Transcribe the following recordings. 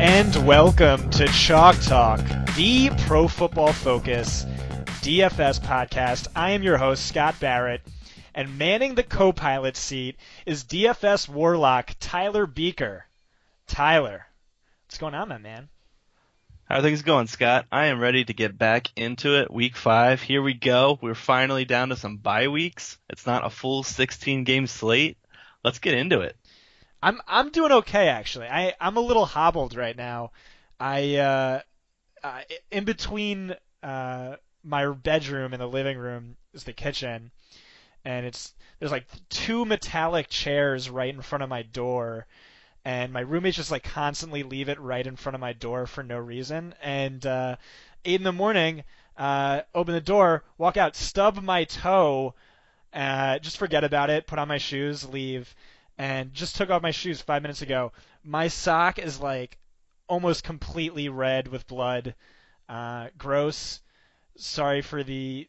And welcome to Chalk Talk, the Pro Football Focus DFS podcast. I am your host, Scott Barrett, and manning the co-pilot seat is DFS warlock Tyler Buecher. Tyler, what's going on, my man? How are things going, Scott? I am ready to get back into it. Week 5, here we go. We're finally down to some bye weeks. It's not a full 16-game slate. Let's get into it. I'm doing okay, actually. I'm a little hobbled right now. In between my bedroom and the living room is the kitchen, and there's like 2 metallic chairs right in front of my door, and my roommates just like constantly leave it right in front of my door for no reason. And 8 in the morning, open the door, walk out, stub my toe, just forget about it, put on my shoes, leave. And just took off my shoes 5 minutes ago. My sock is like almost completely red with blood. Gross. Sorry for the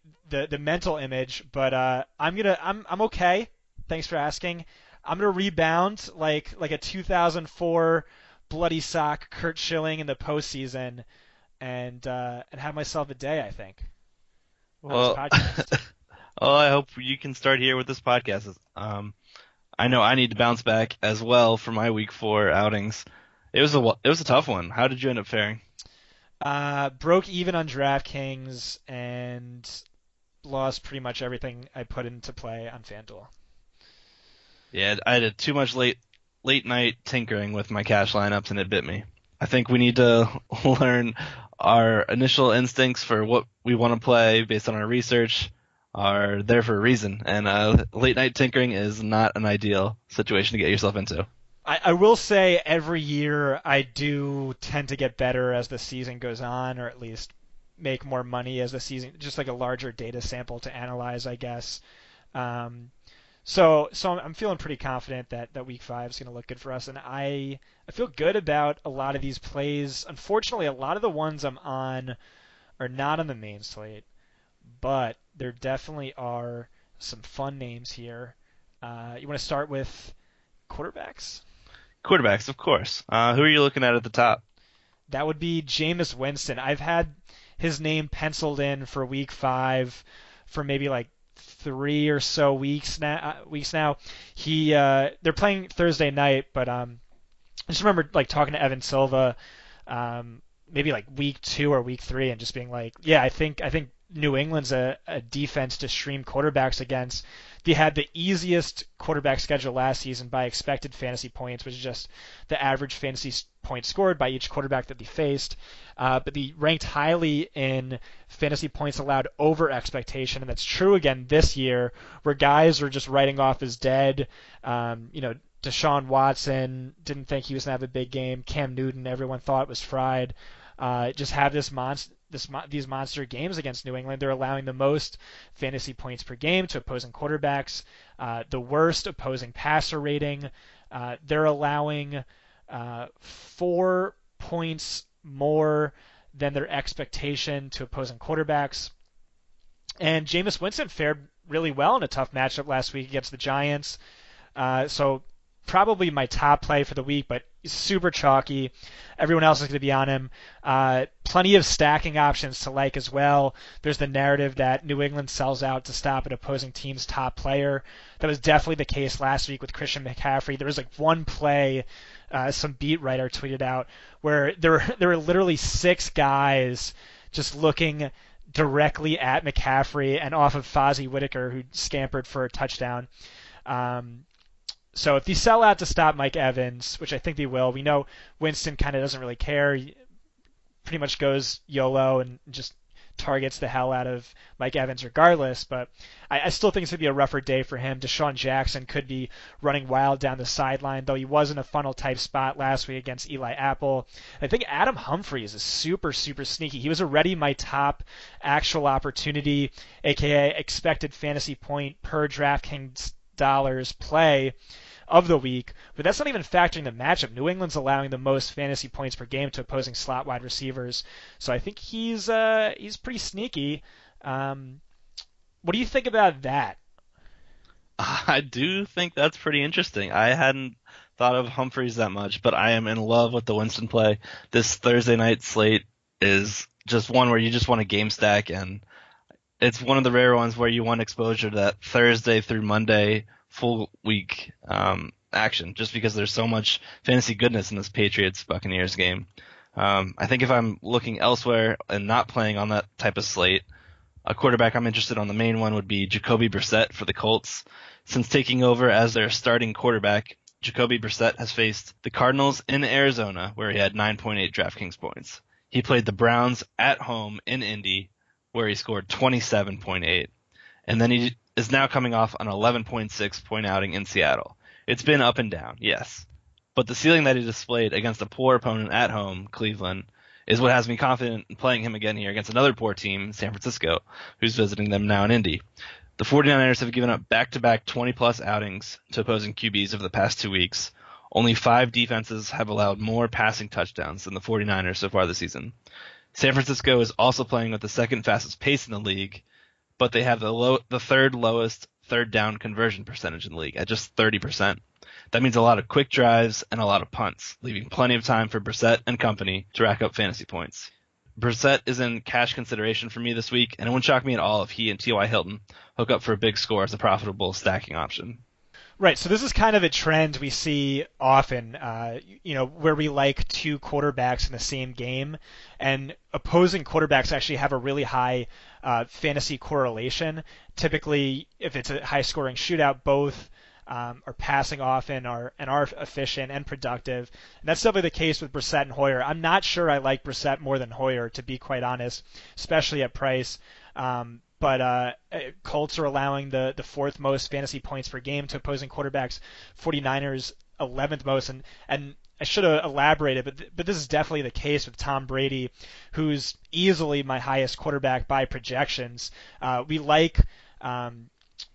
mental image, but I'm okay. Thanks for asking. I'm gonna rebound like a 2004 bloody sock Kurt Schilling in the postseason, and have myself a day, I think. Well, I hope you can start here with this podcast. I know I need to bounce back as well for my Week 4 outings. It was a tough one. How did you end up faring? Broke even on DraftKings and lost pretty much everything I put into play on FanDuel. Yeah, I did too much late night tinkering with my cash lineups, and it bit me. I think we need to learn our initial instincts for what we want to play based on our research are there for a reason, and late night tinkering is not an ideal situation to get yourself into. I will say every year I do tend to get better as the season goes on, or at least make more money as the season, just like a larger data sample to analyze, I guess. So I'm feeling pretty confident that Week 5 is going to look good for us, and I feel good about a lot of these plays. Unfortunately, a lot of the ones I'm on are not on the main slate, but there definitely are some fun names here. You want to start with quarterbacks? Quarterbacks, of course. Who are you looking at the top? That would be Jameis Winston. I've had his name penciled in for Week 5 for maybe like 3 or so weeks now. They're playing Thursday night, but I just remember like talking to Evan Silva, maybe like Week 2 or Week 3, and just being like, yeah, I think New England's a defense to stream quarterbacks against. They had the easiest quarterback schedule last season by expected fantasy points, which is just the average fantasy points scored by each quarterback that they faced. But they ranked highly in fantasy points allowed over expectation, and that's true again this year, where guys were just writing off as dead. Deshaun Watson didn't think he was going to have a big game. Cam Newton, everyone thought was fried. Just have these monster games against New England. They're allowing the most fantasy points per game to opposing quarterbacks, the worst opposing passer rating. They're allowing 4 points more than their expectation to opposing quarterbacks. And Jameis Winston fared really well in a tough matchup last week against the Giants. So probably my top play for the week, but super chalky. Everyone else is going to be on him. Plenty of stacking options to like as well. There's the narrative that New England sells out to stop an opposing team's top player. That was definitely the case last week with Christian McCaffrey. There was like one play, some beat writer tweeted out, where there were literally 6 guys just looking directly at McCaffrey and off of Fozzie Whitaker, who scampered for a touchdown. So if they sell out to stop Mike Evans, which I think they will, we know Winston kind of doesn't really care. He pretty much goes YOLO and just targets the hell out of Mike Evans regardless. But I still think it's going to be a rougher day for him. Desean Jackson could be running wild down the sideline, though he was in a funnel-type spot last week against Eli Apple. I think Adam Humphries is super, super sneaky. He was already my top actual opportunity, a.k.a. expected fantasy point per DraftKings dollars play of the week, but that's not even factoring the matchup. New England's allowing the most fantasy points per game to opposing slot wide receivers, so I think he's pretty sneaky. What do you think about that? I do think that's pretty interesting. I hadn't thought of Humphries that much, but I am in love with the Winston play. This Thursday night slate is just one where you just want a game stack, and it's one of the rare ones where you want exposure to that Thursday through Monday full week action, just because there's so much fantasy goodness in this Patriots-Buccaneers game. I think if I'm looking elsewhere and not playing on that type of slate, a quarterback I'm interested on the main one would be Jacoby Brissett for the Colts. Since taking over as their starting quarterback, Jacoby Brissett has faced the Cardinals in Arizona, where he had 9.8 DraftKings points. He played the Browns at home in Indy, where he scored 27.8. And then he is now coming off an 11.6 point outing in Seattle. It's been up and down, yes. But the ceiling that he displayed against a poor opponent at home, Cleveland, is what has me confident in playing him again here against another poor team, San Francisco, who's visiting them now in Indy. The 49ers have given up back-to-back 20-plus outings to opposing QBs over the past 2 weeks. Only 5 defenses have allowed more passing touchdowns than the 49ers so far this season. San Francisco is also playing with the second fastest pace in the league, but they have the third lowest third down conversion percentage in the league at just 30%. That means a lot of quick drives and a lot of punts, leaving plenty of time for Brissett and company to rack up fantasy points. Brissett is in cash consideration for me this week, and it wouldn't shock me at all if he and T.Y. Hilton hook up for a big score as a profitable stacking option. Right, so this is kind of a trend we see often, where we like 2 quarterbacks in the same game, and opposing quarterbacks actually have a really high fantasy correlation. Typically, if it's a high-scoring shootout, both are passing often and are efficient and productive. And that's definitely the case with Brissett and Hoyer. I'm not sure I like Brissett more than Hoyer, to be quite honest, especially at price. But Colts are allowing the 4th most fantasy points per game to opposing quarterbacks. 49ers 11th most, and I should have elaborated, but this is definitely the case with Tom Brady, who's easily my highest quarterback by projections. We like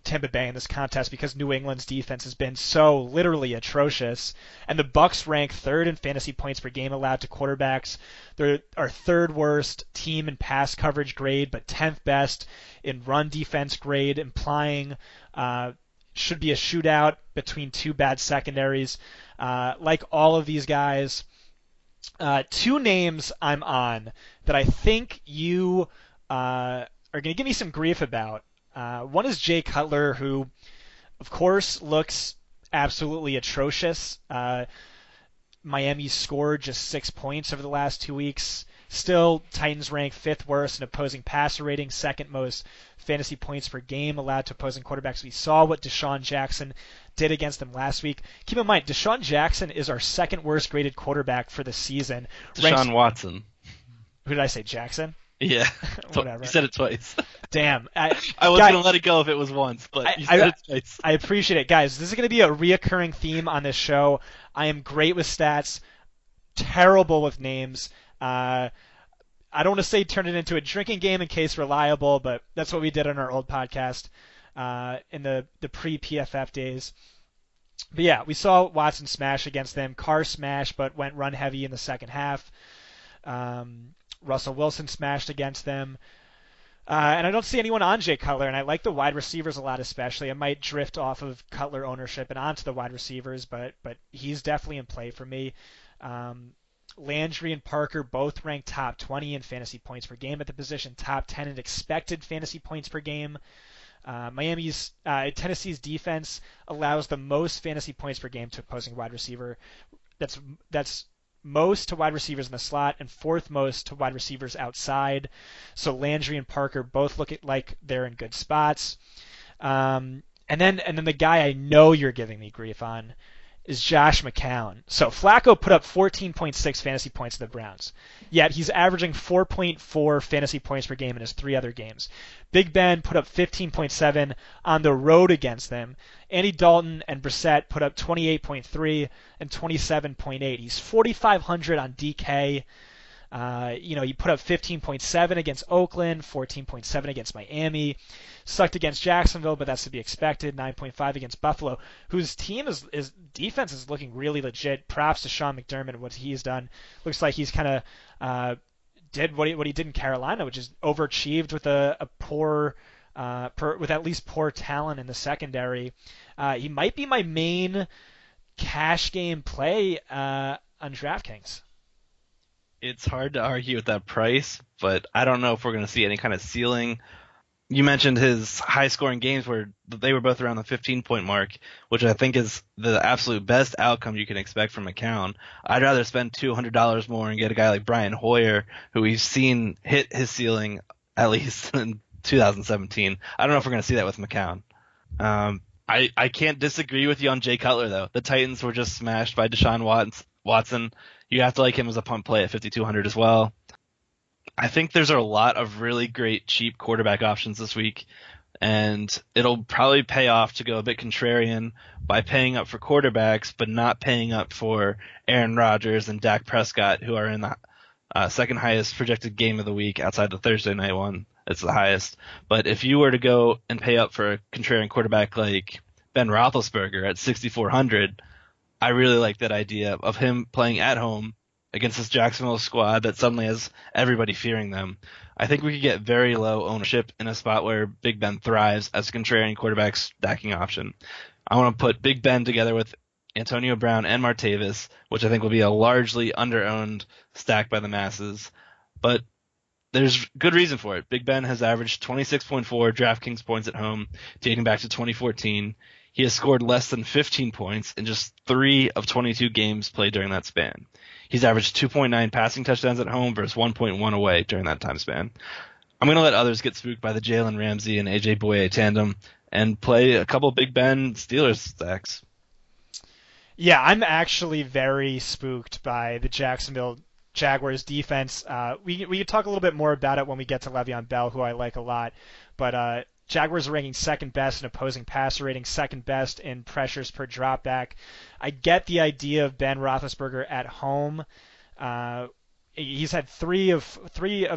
Tampa Bay in this contest because New England's defense has been so literally atrocious, and the Bucs rank 3rd in fantasy points per game allowed to quarterbacks. They're our 3rd worst team in pass coverage grade, but 10th best in run defense grade, implying should be a shootout between 2 bad secondaries. Like all of these guys, 2 names I'm on that I think you are going to give me some grief about. One is Jay Cutler, who, of course, looks absolutely atrocious. Miami scored just 6 points over the last 2 weeks. Still, Titans rank 5th worst in opposing passer rating, 2nd most fantasy points per game allowed to opposing quarterbacks. We saw what Desean Jackson did against them last week. Keep in mind, Desean Jackson is our 2nd worst graded quarterback for the season. Deshaun Watson. Who did I say? Jackson? Yeah. Whatever. You said it twice. Damn. I was going to let it go if it was once, but you said it twice. I appreciate it. Guys, this is going to be a reoccurring theme on this show. I am great with stats, terrible with names. I don't want to say turn it into a drinking game in case reliable, but that's what we did on our old podcast in the pre-PFF days. But yeah, we saw Watson smash against them. Carr smash, but went run heavy in the second half. Russell Wilson smashed against them. And I don't see anyone on Jay Cutler, and I like the wide receivers a lot especially. I might drift off of Cutler ownership and onto the wide receivers, but he's definitely in play for me. Landry and Parker both ranked top 20 in fantasy points per game at the position, top 10 in expected fantasy points per game. Tennessee's defense allows the most fantasy points per game to opposing wide receiver. That's most to wide receivers in the slot and 4th most to wide receivers outside. So Landry and Parker both look like they're in good spots. And then the guy I know you're giving me grief on is Josh McCown. So Flacco put up 14.6 fantasy points to the Browns, yet he's averaging 4.4 fantasy points per game in his 3 other games. Big Ben put up 15.7 on the road against them. Andy Dalton and Brissett put up 28.3 and 27.8. He's 4,500 on DK. He put up 15.7 against Oakland, 14.7 against Miami, sucked against Jacksonville, but that's to be expected, 9.5 against Buffalo, whose defense is looking really legit. Props to Sean McDermott and what he's done. Looks like he's kind of did what he did in Carolina, which is overachieved with with at least poor talent in the secondary. He might be my main cash game play on DraftKings. It's hard to argue with that price, but I don't know if we're going to see any kind of ceiling. You mentioned his high-scoring games where they were both around the 15-point mark, which I think is the absolute best outcome you can expect from McCown. I'd rather spend $200 more and get a guy like Brian Hoyer, who we've seen hit his ceiling at least in 2017. I don't know if we're going to see that with McCown. I can't disagree with you on Jay Cutler, though. The Titans were just smashed by Deshaun Watson. You have to like him as a punt play at 5,200 as well. I think there's a lot of really great cheap quarterback options this week, and it'll probably pay off to go a bit contrarian by paying up for quarterbacks, but not paying up for Aaron Rodgers and Dak Prescott, who are in the second highest projected game of the week outside the Thursday night one. It's the highest. But if you were to go and pay up for a contrarian quarterback like Ben Roethlisberger at 6,400, I really like that idea of him playing at home against this Jacksonville squad that suddenly has everybody fearing them. I think we could get very low ownership in a spot where Big Ben thrives as a contrarian quarterback stacking option. I want to put Big Ben together with Antonio Brown and Martavis, which I think will be a largely under-owned stack by the masses. But there's good reason for it. Big Ben has averaged 26.4 DraftKings points at home dating back to 2014. He has scored less than 15 points in just 3 of 22 games played during that span. He's averaged 2.9 passing touchdowns at home versus 1.1 away during that time span. I'm going to let others get spooked by the Jalen Ramsey and AJ Bouye tandem and play a couple Big Ben Steelers stacks. Yeah, I'm actually very spooked by the Jacksonville Jaguars defense. We could talk a little bit more about it when we get to Le'Veon Bell, who I like a lot. But Jaguars are ranking second best in opposing passer rating, second best in pressures per dropback. I get the idea of Ben Roethlisberger at home. He's had three of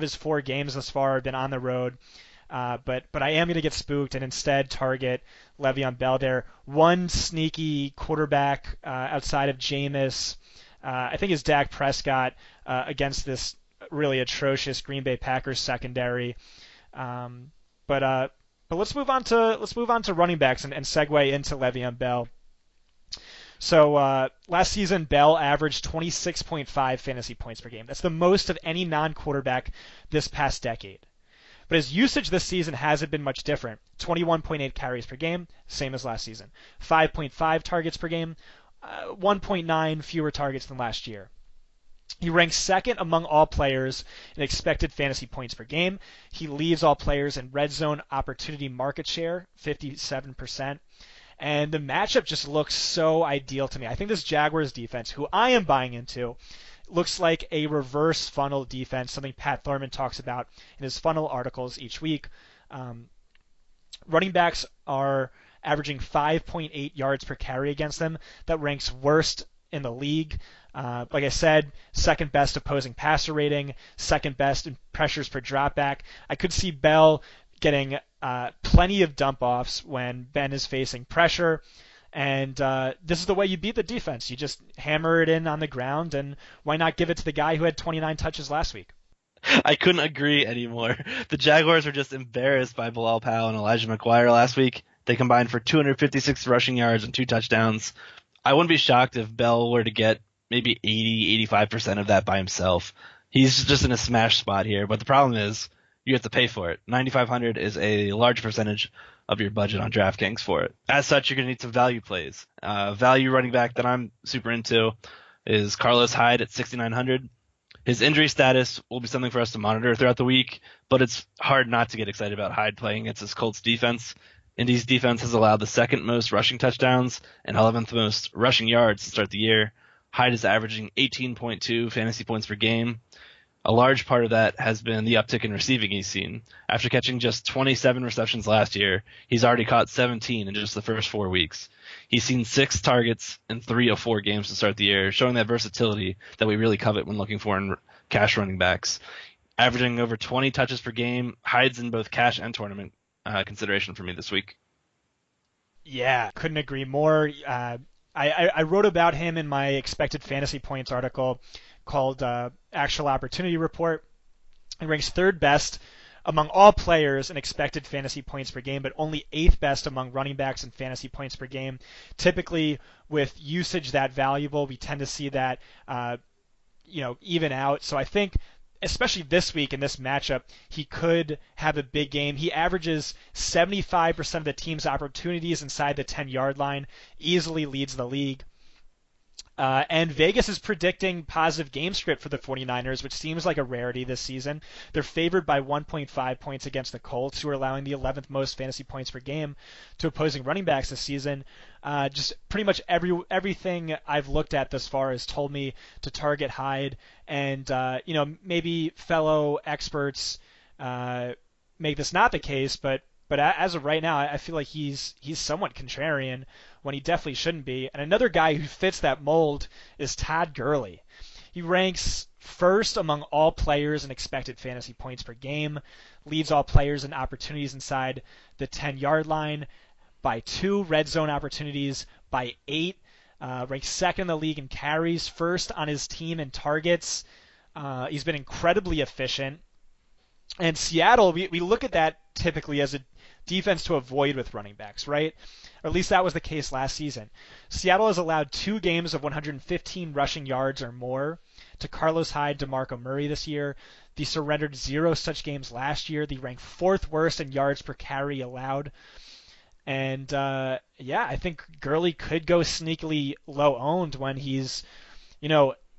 his 4 games thus far have been on the road. But I am going to get spooked and instead target Le'Veon Bell there. One sneaky quarterback outside of Jameis, I think, is Dak Prescott against this really atrocious Green Bay Packers secondary. But let's move on to running backs and segue into Le'Veon Bell. So last season, Bell averaged 26.5 fantasy points per game. That's the most of any non-quarterback this past decade. But his usage this season hasn't been much different. 21.8 carries per game, same as last season. 5.5 targets per game, 1.9 fewer targets than last year. He ranks second among all players in expected fantasy points per game. He leads all players in red zone opportunity market share, 57%. And the matchup just looks so ideal to me. I think this Jaguars defense, who I am buying into, looks like a reverse funnel defense, something Pat Thurman talks about in his funnel articles each week. Running backs are averaging 5.8 yards per carry against them. That ranks worst in the league. Like I said, second best opposing passer rating, second best in pressures per dropback. I could see Bell getting plenty of dump-offs when Ben is facing pressure. And this is the way you beat the defense. You just hammer it in on the ground, and why not give it to the guy who had 29 touches last week? I couldn't agree anymore. The Jaguars were just embarrassed by Bilal Powell and Elijah McGuire last week. They combined for 256 rushing yards and 2 touchdowns. I wouldn't be shocked if Bell were to get maybe 85% of that by himself. He's just in a smash spot here, but the problem is you have to pay for it. $9,500 is a large percentage of your budget on DraftKings for it. As such, you're going to need some value plays. Value running back that I'm super into is Carlos Hyde at $6,900. His injury status will be something for us to monitor throughout the week, but it's hard not to get excited about Hyde playing against this Colts defense. Indy's defense has allowed the second most rushing touchdowns and 11th most rushing yards to start the year. Hyde is averaging 18.2 fantasy points per game. A large part of that has been the uptick in receiving he's seen. After catching just 27 receptions last year, he's already caught 17 in just the first 4 weeks. He's seen 6 targets in 3 of 4 games to start the year, showing that versatility that we really covet when looking for in cash running backs. Averaging over 20 touches per game, Hyde's in both cash and tournament consideration for me this week. Yeah, couldn't agree more. I wrote about him in my expected fantasy points article called Actual Opportunity Report. He ranks third best among all players in expected fantasy points per game, but only 8th best among running backs in fantasy points per game. Typically, with usage that valuable, we tend to see that even out. So I think, especially this week in this matchup, he could have a big game. He averages 75% of the team's opportunities inside the 10-yard line, easily leads the league. And Vegas is predicting positive game script for the 49ers, which seems like a rarity this season. They're favored by 1.5 points against the Colts, who are allowing the 11th most fantasy points per game to opposing running backs this season. Just pretty much everything I've looked at thus far has told me to target Hyde, and maybe fellow experts make this not the case, but as of right now, I feel like he's somewhat contrarian when he definitely shouldn't be. And another guy who fits that mold is Todd Gurley. He ranks first among all players in expected fantasy points per game, leads all players in opportunities inside the 10-yard line by 2, red zone opportunities by 8, ranks second in the league in carries, first on his team in targets. He's been incredibly efficient. And Seattle, we look at that typically as a defense to avoid with running backs, right? Or at least that was the case last season. Seattle has allowed 2 games of 115 rushing yards or more to Carlos Hyde, DeMarco Murray this year. They surrendered 0 such games last year. They ranked 4th worst in yards per carry allowed. And I think Gurley could go sneakily low owned when he's,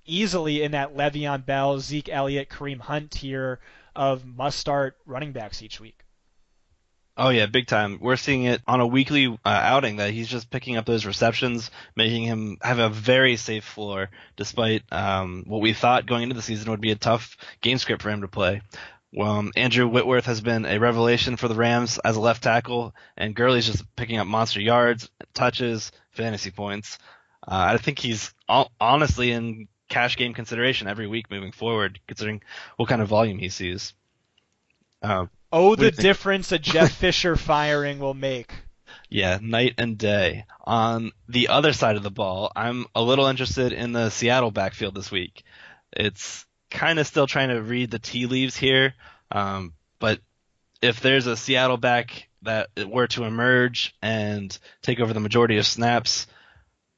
easily in that Le'Veon Bell, Zeke Elliott, Kareem Hunt tier of must-start running backs each week. Oh yeah, big time. We're seeing it on a weekly outing that he's just picking up those receptions, making him have a very safe floor, despite what we thought going into the season would be a tough game script for him to play. Andrew Whitworth has been a revelation for the Rams as a left tackle, and Gurley's just picking up monster yards, touches, fantasy points. I think he's honestly in cash game consideration every week moving forward, considering what kind of volume he sees. The difference a Jeff Fisher firing will make. Yeah, night and day. On the other side of the ball, I'm a little interested in the Seattle backfield this week. It's kind of still trying to read the tea leaves here, but if there's a Seattle back that were to emerge and take over the majority of snaps,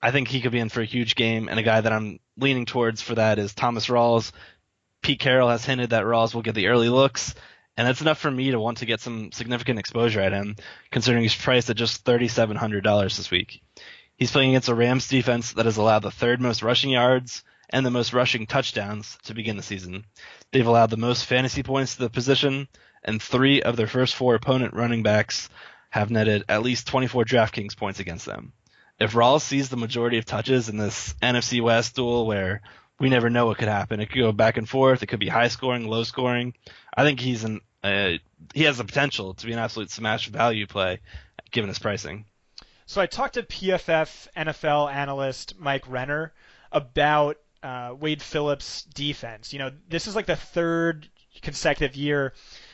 I think he could be in for a huge game, and a guy that I'm leaning towards for that is Thomas Rawls. Pete Carroll has hinted that Rawls will get the early looks, and that's enough for me to want to get some significant exposure at him, considering he's priced at just $3,700 this week. He's playing against a Rams defense that has allowed the 3rd most rushing yards and the most rushing touchdowns to begin the season. They've allowed the most fantasy points to the position, and 3 of their first 4 opponent running backs have netted at least 24 DraftKings points against them. If Rawls sees the majority of touches in this NFC West duel where we never know what could happen, it could go back and forth, it could be high scoring, low scoring, I think he has the potential to be an absolute smash value play given his pricing. So I talked to PFF NFL analyst Mike Renner about Wade Phillips' defense. This is like the 3rd consecutive year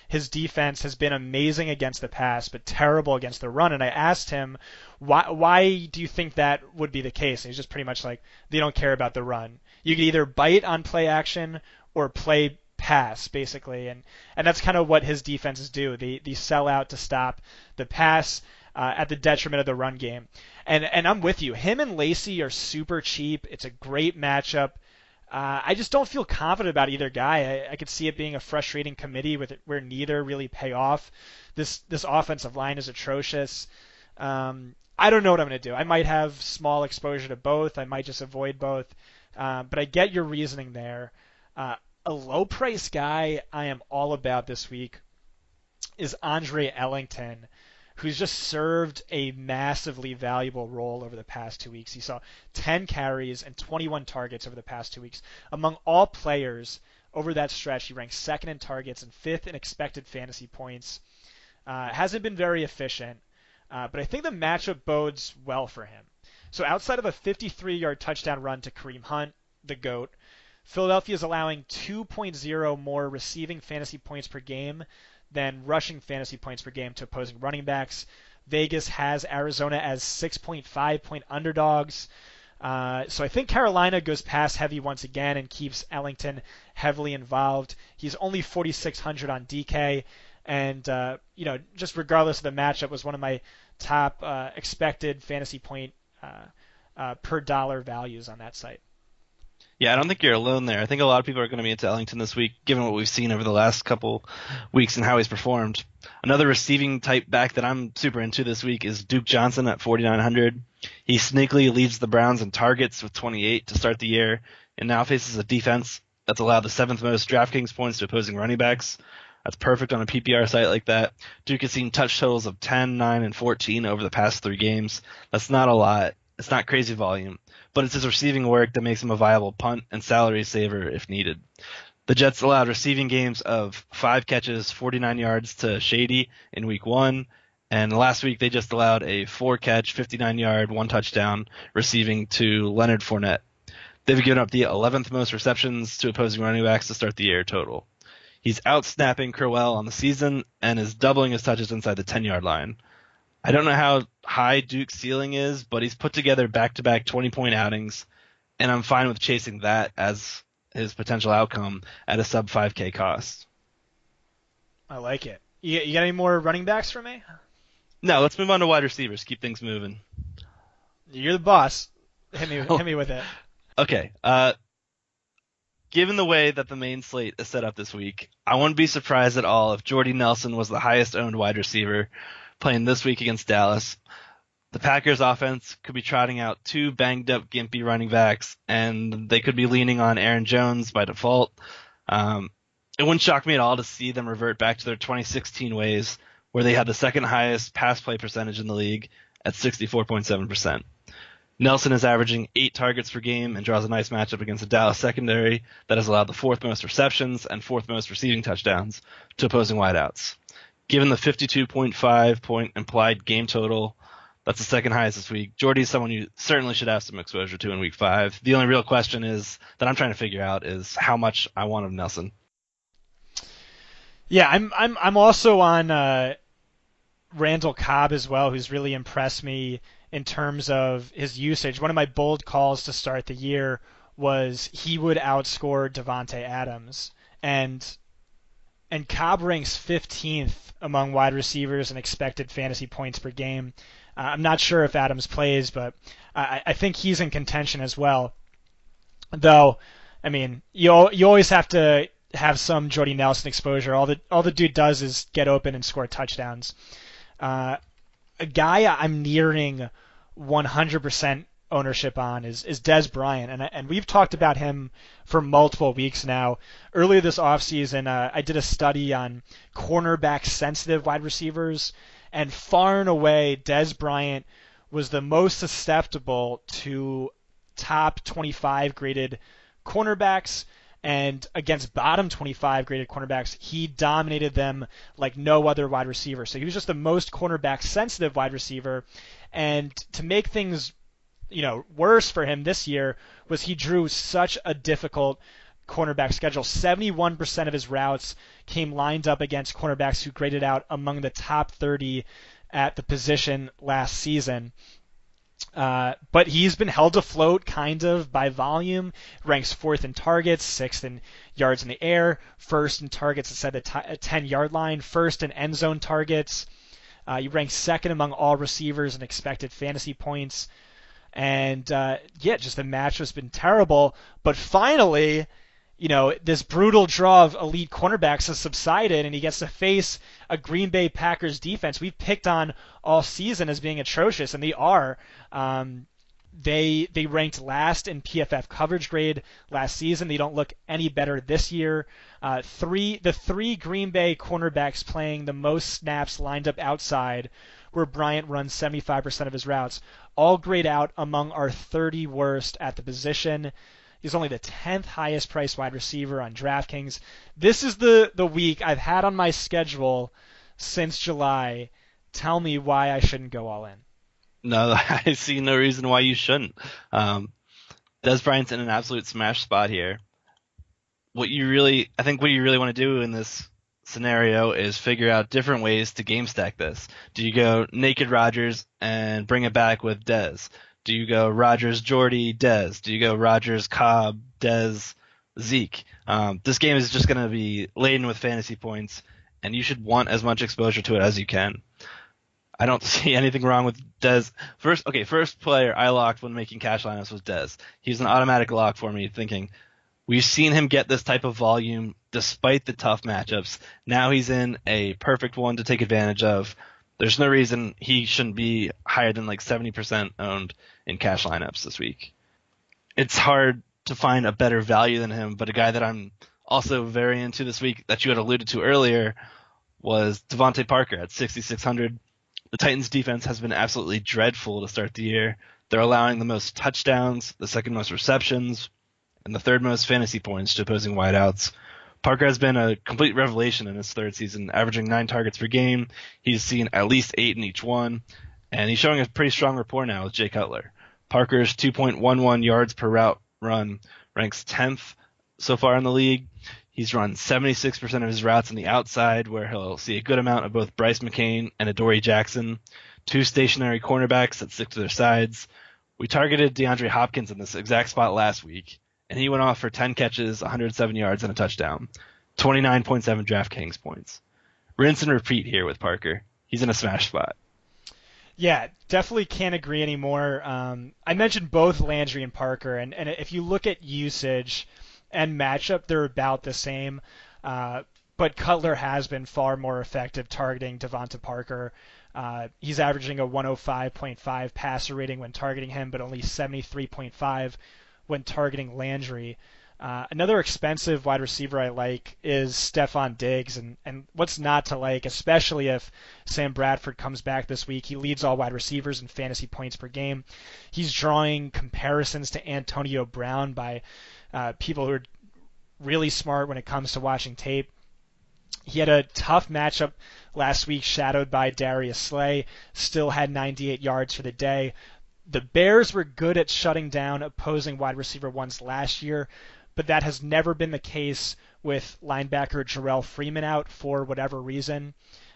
his defense has been amazing against the pass, but terrible against the run. And I asked him, why do you think that would be the case? And he's just pretty much like, they don't care about the run. You could either bite on play action or play pass, basically. And that's kind of what his defenses do. They sell out to stop the pass at the detriment of the run game. And I'm with you. Him and Lacey are super cheap. It's a great matchup. I just don't feel confident about either guy. I could see it being a frustrating committee where neither really pay off. This offensive line is atrocious. I don't know what I'm going to do. I might have small exposure to both. I might just avoid both. But I get your reasoning there. A low price guy I am all about this week is Andre Ellington, who's just served a massively valuable role over the past 2 weeks. He saw 10 carries and 21 targets over the past 2 weeks. Among all players over that stretch, he ranks 2nd in targets and 5th in expected fantasy points. Hasn't been very efficient, but I think the matchup bodes well for him. So outside of a 53-yard touchdown run to Kareem Hunt, the GOAT, Philadelphia is allowing 2.0 more receiving fantasy points per game than rushing fantasy points per game to opposing running backs. Vegas has Arizona as 6.5 point underdogs. So I think Carolina goes pass heavy once again and keeps Ellington heavily involved. He's only 4,600 on DK, and just regardless of the matchup, was one of my top expected fantasy point per dollar values on that site. Yeah, I don't think you're alone there. I think a lot of people are going to be into Ellington this week, given what we've seen over the last couple weeks and how he's performed. Another receiving type back that I'm super into this week is Duke Johnson at 4,900. He sneakily leads the Browns in targets with 28 to start the year, and now faces a defense that's allowed the 7th most DraftKings points to opposing running backs. That's perfect on a PPR site like that. Duke has seen touch totals of 10, 9, and 14 over the past 3 games. That's not a lot. It's not crazy volume, but it's his receiving work that makes him a viable punt and salary saver if needed. The Jets allowed receiving games of 5 catches, 49 yards to Shady in week 1, and last week they just allowed a 4-catch, 59-yard, 1 touchdown receiving to Leonard Fournette. They've given up the 11th most receptions to opposing running backs to start the year total. He's out-snapping Crowell on the season and is doubling his touches inside the 10-yard line. I don't know how high Duke's ceiling is, but he's put together back-to-back 20-point outings, and I'm fine with chasing that as his potential outcome at a sub-5K cost. I like it. You got any more running backs for me? No, let's move on to wide receivers. Keep things moving. You're the boss. Hit me with it. Okay. Given the way that the main slate is set up this week, I wouldn't be surprised at all if Jordy Nelson was the highest-owned wide receiver playing this week against Dallas. The Packers offense could be trotting out 2 banged-up, gimpy running backs, and they could be leaning on Aaron Jones by default. It wouldn't shock me at all to see them revert back to their 2016 ways, where they had the second highest pass play percentage in the league at 64.7%. Nelson is averaging 8 targets per game and draws a nice matchup against the Dallas secondary that has allowed the 4th most receptions and 4th most receiving touchdowns to opposing wideouts. Given the 52.5 point implied game total, that's the second highest this week. Jordy is someone you certainly should have some exposure to in week 5. The only real question is that I'm trying to figure out is how much I want of Nelson. Yeah, I'm also on Randall Cobb as well, who's really impressed me in terms of his usage. One of my bold calls to start the year was he would outscore Davante Adams, and Cobb ranks 15th among wide receivers in expected fantasy points per game. I'm not sure if Adams plays, but I think he's in contention as well. Though, I mean, you always have to have some Jordy Nelson exposure. All the dude does is get open and score touchdowns. A guy I'm nearing 100% ownership on is Dez Bryant, and we've talked about him for multiple weeks now. Earlier this offseason, I did a study on cornerback sensitive wide receivers, and far and away, Dez Bryant was the most susceptible to top 25 graded cornerbacks, and against bottom 25 graded cornerbacks, he dominated them like no other wide receiver. So he was just the most cornerback sensitive wide receiver, and to make things worse for him this year was he drew such a difficult cornerback schedule. 71% of his routes came lined up against cornerbacks who graded out among the top 30 at the position last season. But he's been held afloat kind of by volume, ranks 4th in targets, 6th in yards in the air, 1st in targets inside the 10-yard line, 1st in end zone targets. He ranks 2nd among all receivers in expected fantasy points. And just the match has been terrible. But finally, this brutal draw of elite cornerbacks has subsided, and he gets to face a Green Bay Packers defense we've picked on all season as being atrocious, and they are. They ranked last in PFF coverage grade last season. They don't look any better this year. The three Green Bay cornerbacks playing the most snaps lined up outside, where Bryant runs 75% of his routes, all grade out among our 30 worst at the position. He's only the 10th highest priced wide receiver on DraftKings. This is the week I've had on my schedule since July. Tell me why I shouldn't go all in. No, I see no reason why you shouldn't. Dez Bryant's in an absolute smash spot here. What you really want to do in this scenario is figure out different ways to game stack this. Do you go naked Rodgers and bring it back with Dez? Do you go Rodgers, Jordy, Dez? Do you go Rodgers, Cobb, Dez, Zeke? This game is just going to be laden with fantasy points, and you should want as much exposure to it as you can. I don't see anything wrong with Dez. First player I locked when making cash lineups was Dez. He's an automatic lock for me, thinking we've seen him get this type of volume despite the tough matchups. Now he's in a perfect one to take advantage of. There's no reason he shouldn't be higher than like 70% owned in cash lineups this week. It's hard to find a better value than him, but a guy that I'm also very into this week that you had alluded to earlier was DeVante Parker at 6,600. The Titans defense has been absolutely dreadful to start the year. They're allowing the most touchdowns, the second most receptions, and the third most fantasy points to opposing wideouts. Parker has been a complete revelation in his third season, averaging 9 targets per game. He's seen at least 8 in each one, and he's showing a pretty strong rapport now with Jay Cutler. Parker's 2.11 yards per route run ranks 10th so far in the league. He's run 76% of his routes on the outside, where he'll see a good amount of both Bryce McCain and Adoree Jackson, 2 stationary cornerbacks that stick to their sides. We targeted DeAndre Hopkins in this exact spot last week, and he went off for 10 catches, 107 yards, and a touchdown. 29.7 DraftKings points. Rinse and repeat here with Parker. He's in a smash spot. Yeah, definitely can't agree anymore. I mentioned both Landry and Parker, and if you look at usage and matchup, they're about the same. But Cutler has been far more effective targeting DeVante Parker. He's averaging a 105.5 passer rating when targeting him, but only 73.5 when targeting Landry. Another expensive wide receiver I like is Stefon Diggs, and what's not to like, especially if Sam Bradford comes back this week. He leads all wide receivers in fantasy points per game. He's drawing comparisons to Antonio Brown by people who are really smart when it comes to watching tape. He had a tough matchup last week, shadowed by Darius Slay, still had 98 yards for the day. The Bears were good at shutting down opposing wide receiver ones last year, but that has never been the case with linebacker Jarrell Freeman out for whatever reason.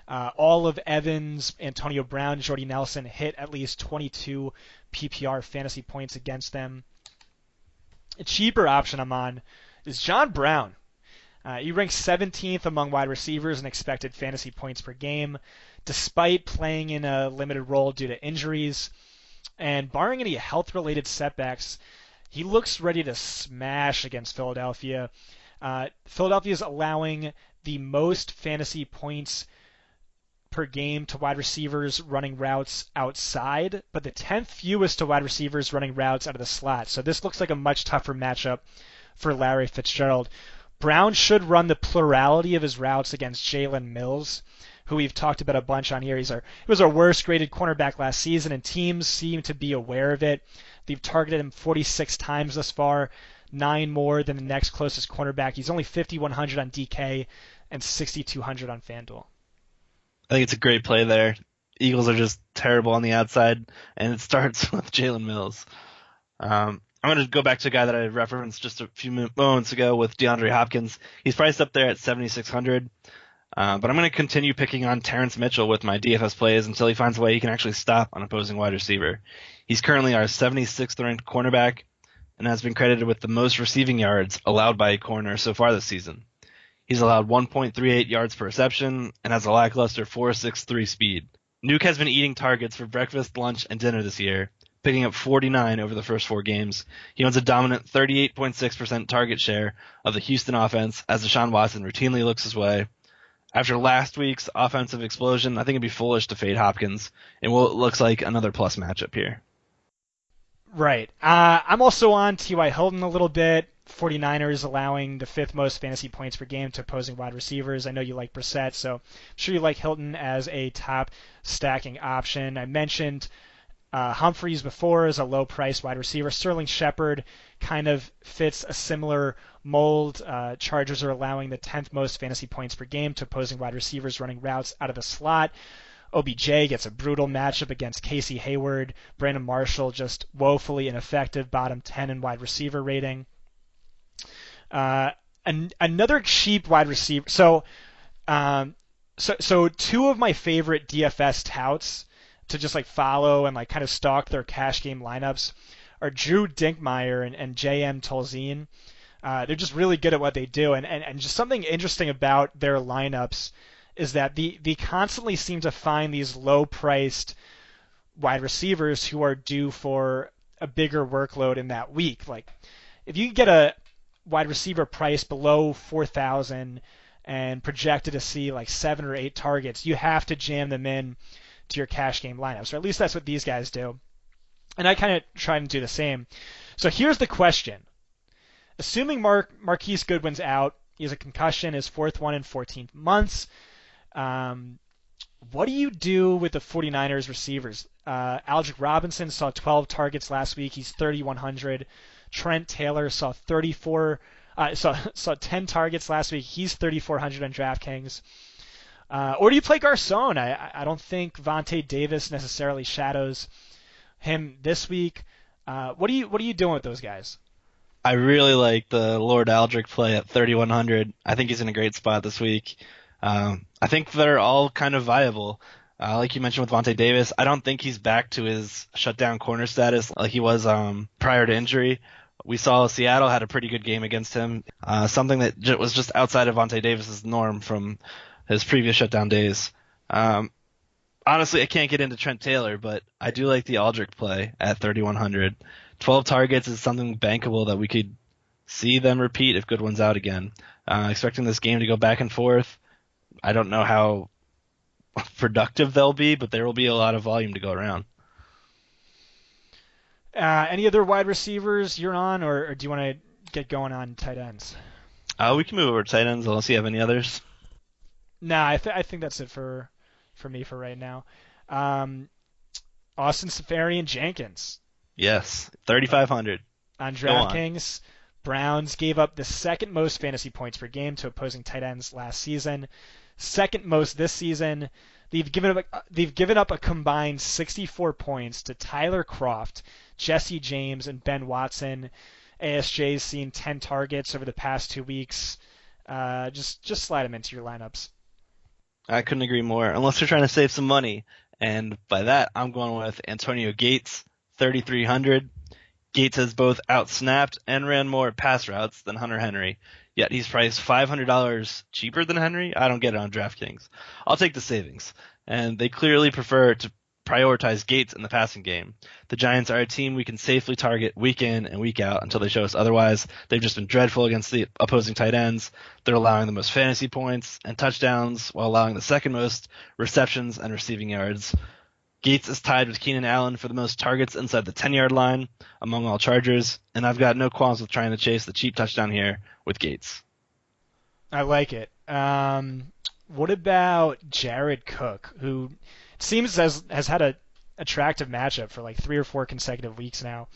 All of Evans, Antonio Brown, Jordy Nelson hit at least 22 PPR fantasy points against them. A cheaper option I'm on is John Brown. He ranks 17th among wide receivers in expected fantasy points per game, despite playing in a limited role due to injuries. And barring any health-related setbacks, he looks ready to smash against Philadelphia. Philadelphia is allowing the most fantasy points per game to wide receivers running routes outside, but the 10th fewest to wide receivers running routes out of the slot. So this looks like a much tougher matchup for Larry Fitzgerald. Brown should run the plurality of his routes against Jalen Mills, who we've talked about a bunch on here. He was our worst graded cornerback last season, and teams seem to be aware of it. They've targeted him 46 times thus far, 9 more than the next closest cornerback. He's only 5,100 on DK and 6,200 on FanDuel. I think it's a great play there. Eagles are just terrible on the outside, and it starts with Jalen Mills. I'm going to go back to a guy that I referenced just a few moments ago with DeAndre Hopkins. He's priced up there at 7,600. But I'm going to continue picking on Terrence Mitchell with my DFS plays until he finds a way he can actually stop an opposing wide receiver. He's currently our 76th ranked cornerback and has been credited with the most receiving yards allowed by a corner so far this season. He's allowed 1.38 yards per reception and has a lackluster 4.63 speed. Nuke has been eating targets for breakfast, lunch, and dinner this year, picking up 49 over the first 4 games. He owns a dominant 38.6% target share of the Houston offense as Deshaun Watson routinely looks his way. After last week's offensive explosion, I think it'd be foolish to fade Hopkins in what looks like another plus matchup here. Right. I'm also on T.Y. Hilton a little bit. 49ers allowing the 5th most fantasy points per game to opposing wide receivers. I know you like Brissett, so I'm sure you like Hilton as a top stacking option. I mentioned Humphries before as a low-price wide receiver. Sterling Shepard kind of fits a similar mold. Chargers are allowing the 10th most fantasy points per game to opposing wide receivers running routes out of the slot. OBJ gets a brutal matchup against Casey Hayward. Brandon Marshall just woefully ineffective, bottom 10 in wide receiver rating. Another cheap wide receiver. So 2 of my favorite DFS touts to just like follow and like kind of stalk their cash game lineups are Drew Dinkmeyer and J.M. Tolzien. They're just really good at what they do, and just something interesting about their lineups is that they constantly seem to find these low-priced wide receivers who are due for a bigger workload in that week. Like, if you can get a wide receiver price below 4,000 and projected to see like 7 or 8 targets, you have to jam them in to your cash game lineups, or at least that's what these guys do. And I kind of try and do the same. So here's the question. Assuming Marquise Goodwin's out, he has a concussion, his fourth one in 14 months, what do you do with the 49ers receivers? Aldrick Robinson saw 12 targets last week. He's 3,100. Trent Taylor saw 10 targets last week. He's 3,400 on DraftKings. Or do you play Garcon? I don't think Vontae Davis necessarily shadows him this week. What are you doing with those guys? I really like the Lord Aldrich play at 3,100. I think he's in a great spot this week. I think they're all kind of viable. Like you mentioned with Vontae Davis, I don't think he's back to his shutdown corner status like he was prior to injury. We saw Seattle had a pretty good game against him, something that was just outside of Vontae Davis's norm from his previous shutdown days. Honestly, I can't get into Trent Taylor, but I do like the Aldrich play at 3,100. 12 targets is something bankable that we could see them repeat if Goodwin's out again. Expecting this game to go back and forth. I don't know how productive they'll be, but there will be a lot of volume to go around. Any other wide receivers you're on, or do you want to get going on tight ends? We can move over to tight ends unless you have any others. Nah, I think that's it for me for right now. Austin Seferian-Jenkins. Yes, 3,500. On DraftKings, Browns gave up the second most fantasy points per game to opposing tight ends last season. Second most this season. They've given up a combined 64 points to Tyler Kroft, Jesse James, and Ben Watson. ASJ's seen 10 targets over the past 2 weeks. Just slide them into your lineups. I couldn't agree more, unless you're trying to save some money. And by that, I'm going with Antonio Gates, 3,300. Gates has both outsnapped and ran more pass routes than Hunter Henry, yet he's priced $500 cheaper than Henry. I don't get it on DraftKings. I'll take the savings. And they clearly prefer to prioritize Gates in the passing game. The Giants are a team we can safely target week in and week out until they show us otherwise. They've just been dreadful against the opposing tight ends. They're allowing the most fantasy points and touchdowns while allowing the second most receptions and receiving yards. Gates is tied with Keenan Allen for the most targets inside the 10-yard line among all Chargers, and I've got no qualms with trying to chase the cheap touchdown here with Gates. I like it. What about Jared Cook, who it seems has had a attractive matchup for like 3 or 4 consecutive weeks now?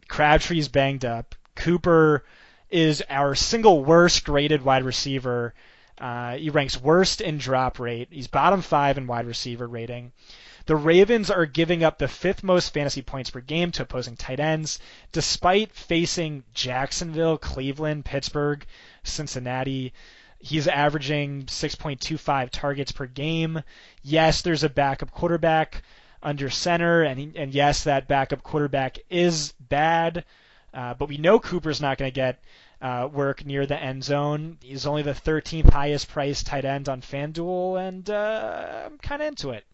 Crabtree's banged up. Cooper is our single worst graded wide receiver. He ranks worst in drop rate. He's bottom 5 in wide receiver rating. The Ravens are giving up the 5th most fantasy points per game to opposing tight ends, despite facing Jacksonville, Cleveland, Pittsburgh, Cincinnati. He's averaging 6.25 targets per game. Yes, there's a backup quarterback under center, and yes, that backup quarterback is bad, but we know Cooper's not going to get work near the end zone. He's only the 13th highest priced tight end on FanDuel, and I'm kind of into it.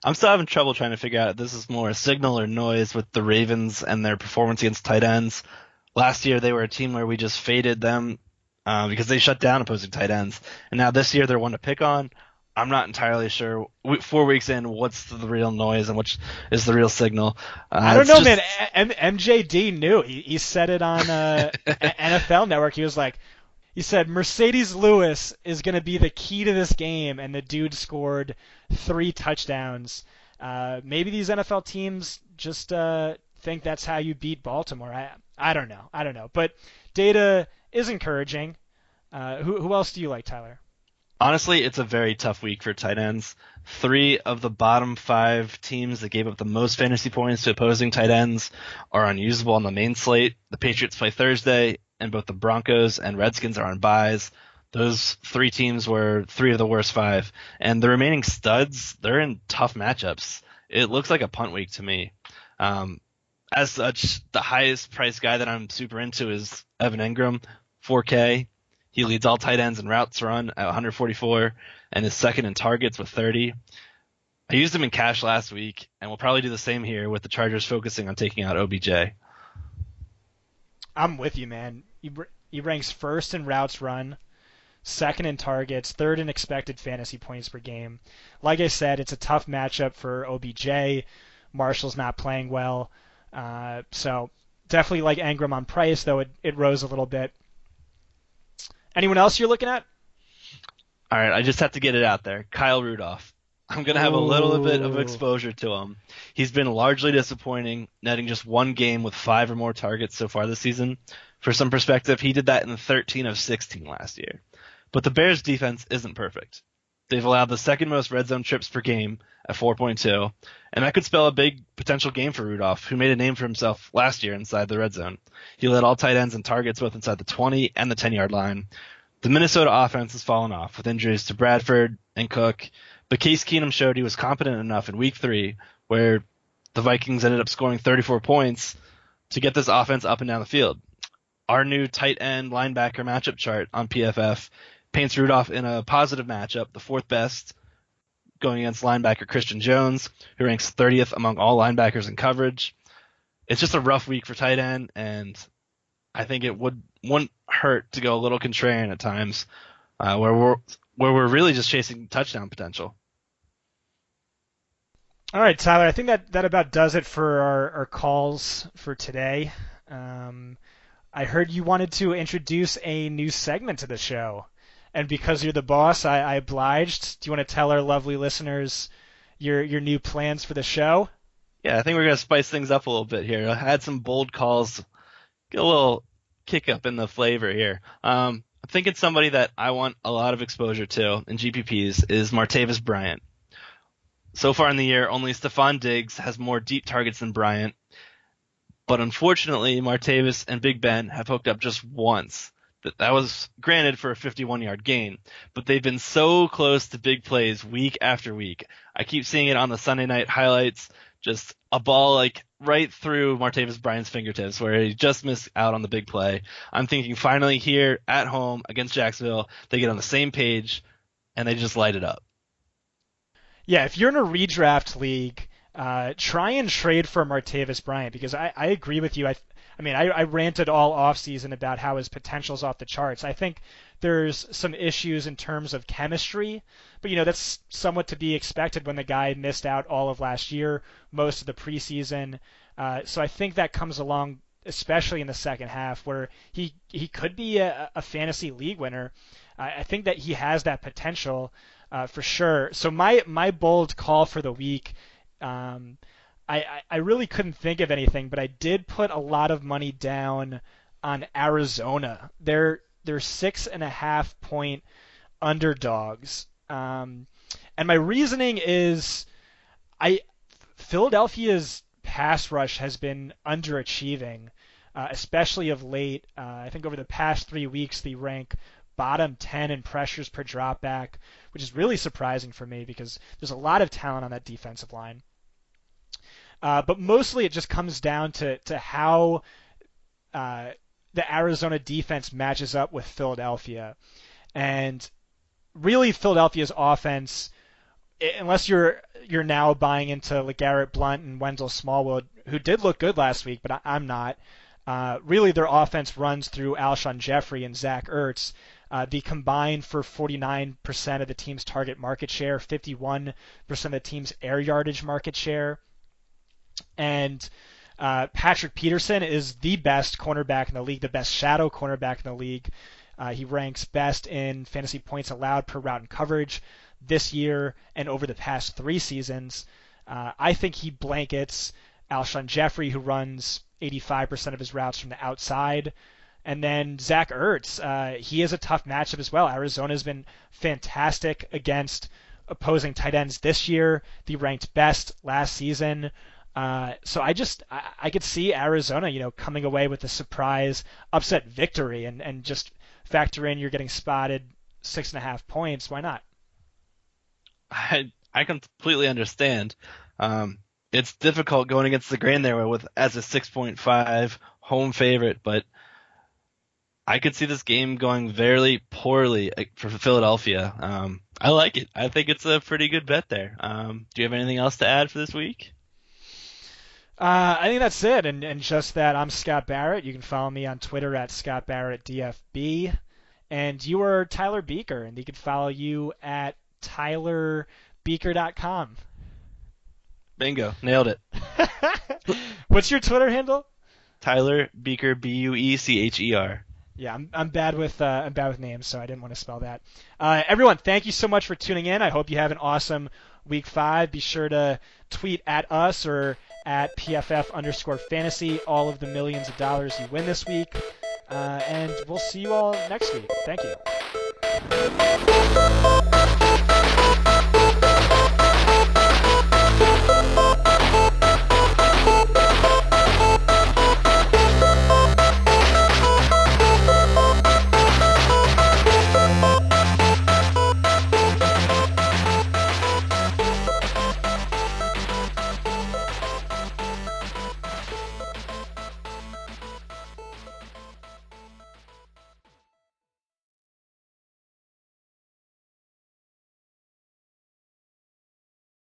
I'm still having trouble trying to figure out if this is more signal or noise with the Ravens and their performance against tight ends. Last year, they were a team where we just faded them because they shut down opposing tight ends. And now this year, they're one to pick on. I'm not entirely sure. 4 weeks in, what's the real noise and which is the real signal? I don't know, man. MJD knew. He said it on NFL Network. He was like, he said Mercedes Lewis is going to be the key to this game, and the dude scored 3 touchdowns. Maybe these NFL teams just think that's how you beat Baltimore. I don't know. But data is encouraging. Who else do you like, Tyler? Honestly, it's a very tough week for tight ends. 3 of the bottom 5 teams that gave up the most fantasy points to opposing tight ends are unusable on the main slate. The Patriots play Thursday, and both the Broncos and Redskins are on byes. Those three teams were three of the worst five. And the remaining studs, they're in tough matchups. It looks like a punt week to me. As such, the highest price guy that I'm super into is Evan Ingram, 4K. He leads all tight ends in routes run at 144 and is second in targets with 30. I used him in cash last week, and we'll probably do the same here with the Chargers focusing on taking out OBJ. I'm with you, man. He ranks first in routes run, second in targets, third in expected fantasy points per game. Like I said, it's a tough matchup for OBJ. Marshall's not playing well. So definitely like Ingram on price, though it rose a little bit. Anyone else you're looking at? All right, I just have to get it out there. Kyle Rudolph. I'm going to have a little bit of exposure to him. He's been largely disappointing, netting just one game with 5 or more targets so far this season. For some perspective, he did that in 13 of 16 last year. But the Bears' defense isn't perfect. They've allowed the second most red zone trips per game at 4.2, and that could spell a big potential game for Rudolph, who made a name for himself last year inside the red zone. He led all tight ends in targets both inside the 20 and the 10-yard line. The Minnesota offense has fallen off with injuries to Bradford and Cook, but Case Keenum showed he was competent enough in Week 3, where the Vikings ended up scoring 34 points, to get this offense up and down the field. Our new tight end linebacker matchup chart on PFF paints Rudolph in a positive matchup, the 4th best, going against linebacker Christian Jones, who ranks 30th among all linebackers in coverage. It's just a rough week for tight end, and I think it wouldn't hurt to go a little contrarian at times, where we're really just chasing touchdown potential. All right, Tyler, I think that about does it for our calls for today. I heard you wanted to introduce a new segment to the show, and because you're the boss, I obliged. Do you want to tell our lovely listeners your new plans for the show? Yeah, I think we're going to spice things up a little bit here. I had some bold calls, get a little kick up in the flavor here. I'm thinking somebody that I want a lot of exposure to in GPPs is Martavis Bryant. So far in the year, only Stefon Diggs has more deep targets than Bryant, but unfortunately, Martavis and Big Ben have hooked up just once. That was granted for a 51-yard gain, but they've been so close to big plays week after week. I keep seeing it on the Sunday night highlights, just a ball like right through Martavis Bryant's fingertips where he just missed out on the big play. I'm thinking finally here at home against Jacksonville, they get on the same page and they just light it up. Yeah, if you're in a redraft league, try and trade for Martavis Bryant, because I agree with you. I ranted all offseason about how his potential's off the charts. I think there's some issues in terms of chemistry, but that's somewhat to be expected when the guy missed out all of last year, most of the preseason. So I think that comes along, especially in the second half, where he could be a fantasy league winner. I think that he has that potential for sure. So my bold call for the week, I really couldn't think of anything, but I did put a lot of money down on Arizona. They're 6.5 point underdogs. And my reasoning is Philadelphia's pass rush has been underachieving, especially of late. I think over the past 3 weeks they rank bottom 10 in pressures per dropback, which is really surprising for me because there's a lot of talent on that defensive line. But mostly it just comes down to how the Arizona defense matches up with Philadelphia. And really Philadelphia's offense, unless you're now buying into LeGarrette Blount and Wendell Smallwood, who did look good last week, but I'm not, really their offense runs through Alshon Jeffrey and Zach Ertz. They combined for 49% of the team's target market share, 51% of the team's air yardage market share. And Patrick Peterson is the best cornerback in the league, the best shadow cornerback in the league. He ranks best in fantasy points allowed per route and coverage this year and over the past 3 seasons. I think he blankets Alshon Jeffrey, who runs 85% of his routes from the outside. And then Zach Ertz, he is a tough matchup as well. Arizona's been fantastic against opposing tight ends this year. They ranked best last season. So I could see Arizona, coming away with a surprise upset victory, and just factor in you're getting spotted 6.5 points. Why not? I completely understand. It's difficult going against the grain there with as a 6.5 home favorite, but I could see this game going very poorly for Philadelphia. I like it. I think it's a pretty good bet there. Do you have anything else to add for this week? I think that's it, and just that I'm Scott Barrett. You can follow me on Twitter at ScottBarrettDFB, and you are Tyler Buecher, and they can follow you at TylerBuecher.com. Bingo, nailed it. What's your Twitter handle? Tyler Buecher, Buecher. Yeah, I'm bad with names, so I didn't want to spell that. Everyone, thank you so much for tuning in. I hope you have an awesome week 5. Be sure to tweet at us or at PFF_fantasy all of the millions of dollars you win this week. And we'll see you all next week. Thank you.